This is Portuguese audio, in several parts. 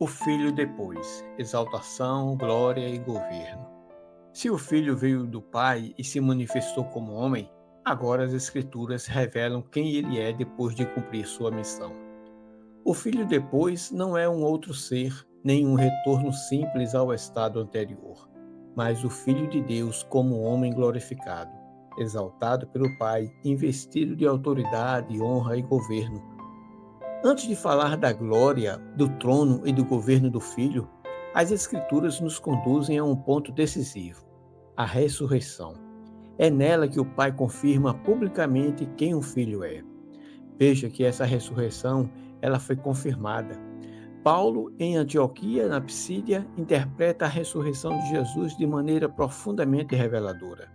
O Filho depois, exaltação, glória e governo. Se o Filho veio do Pai e se manifestou como homem, agora as Escrituras revelam quem ele é depois de cumprir sua missão. O Filho depois não é um outro ser, nem um retorno simples ao estado anterior, mas o Filho de Deus como homem glorificado, exaltado pelo Pai, investido de autoridade, honra e governo. Antes de falar da glória, do trono e do governo do Filho, as Escrituras nos conduzem a um ponto decisivo: a ressurreição. É nela que o Pai confirma publicamente quem o Filho é. Veja que essa ressurreição ela foi confirmada. Paulo, em Antioquia, na Psídia, interpreta a ressurreição de Jesus de maneira profundamente reveladora.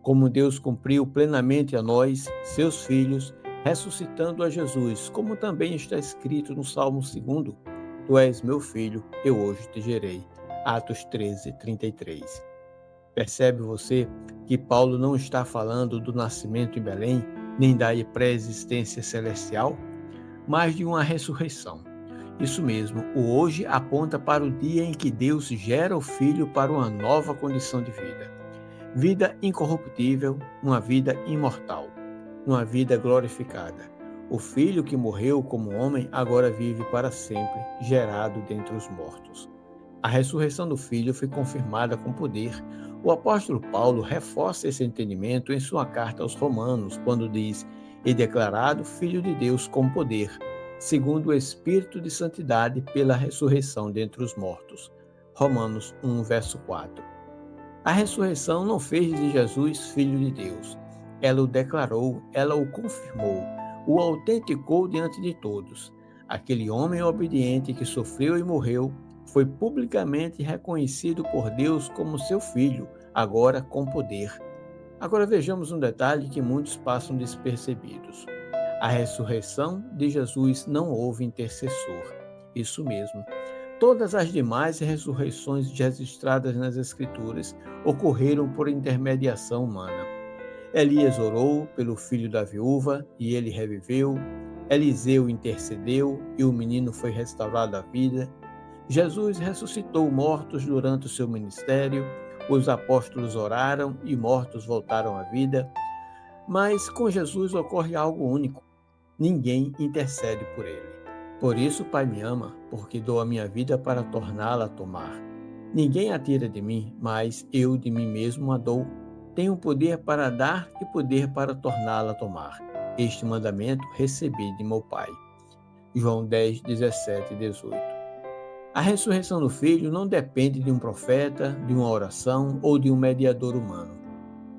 Como Deus cumpriu plenamente a nós, seus filhos, ressuscitando a Jesus, como também está escrito no Salmo 2, Tu és meu filho, eu hoje te gerei. Atos 13, 33. Percebe você que Paulo não está falando do nascimento em Belém, nem da pré-existência celestial, mas de uma ressurreição. Isso mesmo, o hoje aponta para o dia em que Deus gera o Filho para uma nova condição de vida. Vida incorruptível, uma vida imortal, uma vida glorificada. O Filho que morreu como homem agora vive para sempre, gerado dentre os mortos. A ressurreição do Filho foi confirmada com poder. O apóstolo Paulo reforça esse entendimento em sua carta aos Romanos, quando diz: "E declarado Filho de Deus com poder, segundo o Espírito de santidade pela ressurreição dentre os mortos." Romanos 1, verso 4. A ressurreição não fez de Jesus Filho de Deus. Ela o declarou, ela o confirmou, o autenticou diante de todos. Aquele homem obediente que sofreu e morreu foi publicamente reconhecido por Deus como seu filho, agora com poder. Agora vejamos um detalhe que muitos passam despercebidos. A ressurreição de Jesus não houve intercessor. Isso mesmo. Todas as demais ressurreições registradas nas Escrituras ocorreram por intermediação humana. Elias orou pelo filho da viúva e ele reviveu. Eliseu intercedeu e o menino foi restaurado à vida. Jesus ressuscitou mortos durante o seu ministério. Os apóstolos oraram e mortos voltaram à vida. Mas com Jesus ocorre algo único: ninguém intercede por ele. Por isso o Pai me ama, porque dou a minha vida para torná-la a tomar. Ninguém a tira de mim, mas eu de mim mesmo a dou. Tenho poder para dar e poder para torná-la a tomar. Este mandamento recebi de meu Pai. João 10, 17 e 18. A ressurreição do Filho não depende de um profeta, de uma oração ou de um mediador humano.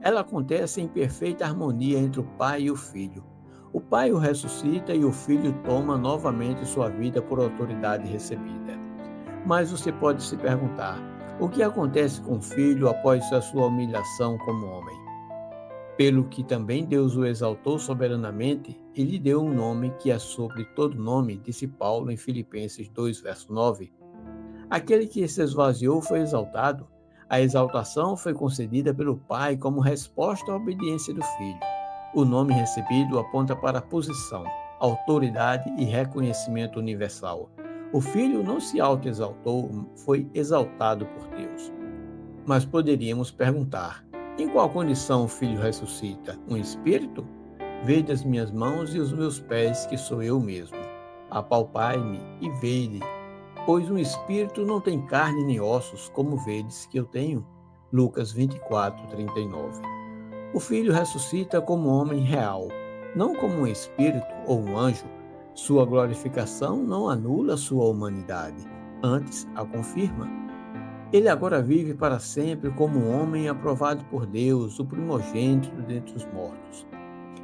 Ela acontece em perfeita harmonia entre o Pai e o Filho. O Pai o ressuscita e o Filho toma novamente sua vida por autoridade recebida. Mas você pode se perguntar: o que acontece com o Filho após a sua humilhação como homem? Pelo que também Deus o exaltou soberanamente, e lhe deu um nome que é sobre todo nome, disse Paulo em Filipenses 2, verso 9. Aquele que se esvaziou foi exaltado. A exaltação foi concedida pelo Pai como resposta à obediência do Filho. O nome recebido aponta para a posição, autoridade e reconhecimento universal. O Filho não se autoexaltou, foi exaltado por Deus. Mas poderíamos perguntar: em qual condição o Filho ressuscita? Um espírito? Vede as minhas mãos e os meus pés, que sou eu mesmo. Apalpai-me e vede, pois um espírito não tem carne nem ossos, como vedes que eu tenho. Lucas 24, 39. O Filho ressuscita como homem real, não como um espírito ou um anjo. Sua glorificação não anula sua humanidade, antes a confirma. Ele agora vive para sempre como um homem aprovado por Deus, o primogênito dentre os mortos.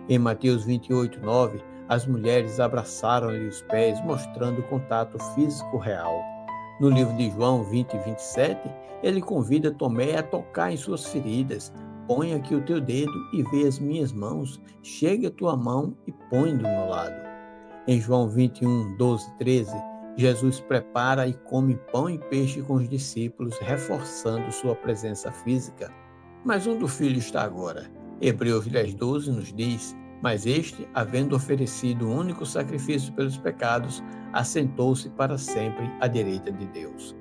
Em Mateus 28, 9, as mulheres abraçaram-lhe os pés, mostrando contato físico real. No livro de João 20, 27, ele convida Tomé a tocar em suas feridas. Põe aqui o teu dedo e vê as minhas mãos. Chegue a tua mão e põe do meu lado. Em João 21, 12, 13, Jesus prepara e come pão e peixe com os discípulos, reforçando sua presença física. Mas onde o Filho está agora? Hebreus 10, 12 nos diz: Mas este, havendo oferecido um único sacrifício pelos pecados, assentou-se para sempre à direita de Deus.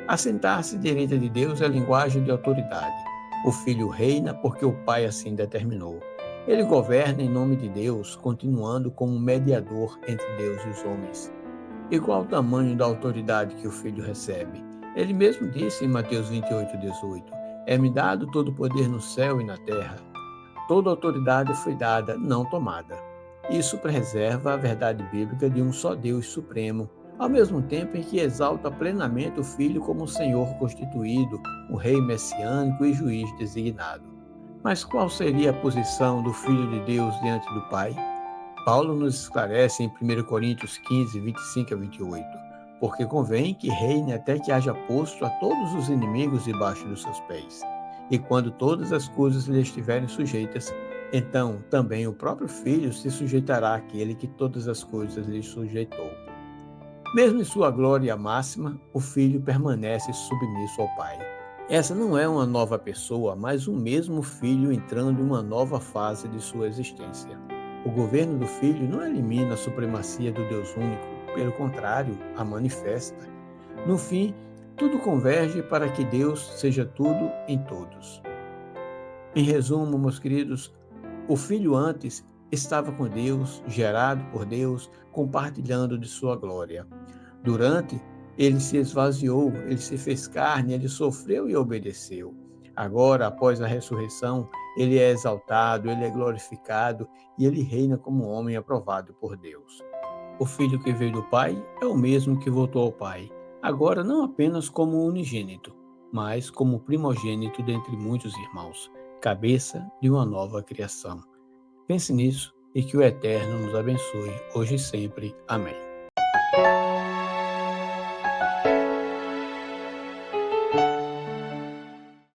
Assentar-se à direita de Deus é linguagem de autoridade. O Filho reina porque o Pai assim determinou. Ele governa em nome de Deus, continuando como mediador entre Deus e os homens. E qual o tamanho da autoridade que o Filho recebe? Ele mesmo disse em Mateus 28:18: É-me dado todo o poder no céu e na terra. Toda autoridade foi dada, não tomada. Isso preserva a verdade bíblica de um só Deus supremo, ao mesmo tempo em que exalta plenamente o Filho como o Senhor constituído, o Rei messiânico e juiz designado. Mas qual seria a posição do Filho de Deus diante do Pai? Paulo nos esclarece em 1 Coríntios 15, 25 a 28, porque convém que reine até que haja posto a todos os inimigos debaixo dos seus pés. E quando todas as coisas lhe estiverem sujeitas, então também o próprio Filho se sujeitará àquele que todas as coisas lhe sujeitou. Mesmo em sua glória máxima, o Filho permanece submisso ao Pai. Essa não é uma nova pessoa, mas o mesmo Filho entrando em uma nova fase de sua existência. O governo do Filho não elimina a supremacia do Deus único, pelo contrário, a manifesta. No fim, tudo converge para que Deus seja tudo em todos. Em resumo, meus queridos, o Filho antes estava com Deus, gerado por Deus, compartilhando de sua glória. Durante, ele se esvaziou, ele se fez carne, ele sofreu e obedeceu. Agora, após a ressurreição, ele é exaltado, ele é glorificado e ele reina como homem aprovado por Deus. O filho que veio do Pai é o mesmo que voltou ao Pai, agora não apenas como unigênito, mas como primogênito dentre muitos irmãos, cabeça de uma nova criação. Pense nisso e que o Eterno nos abençoe, hoje e sempre. Amém.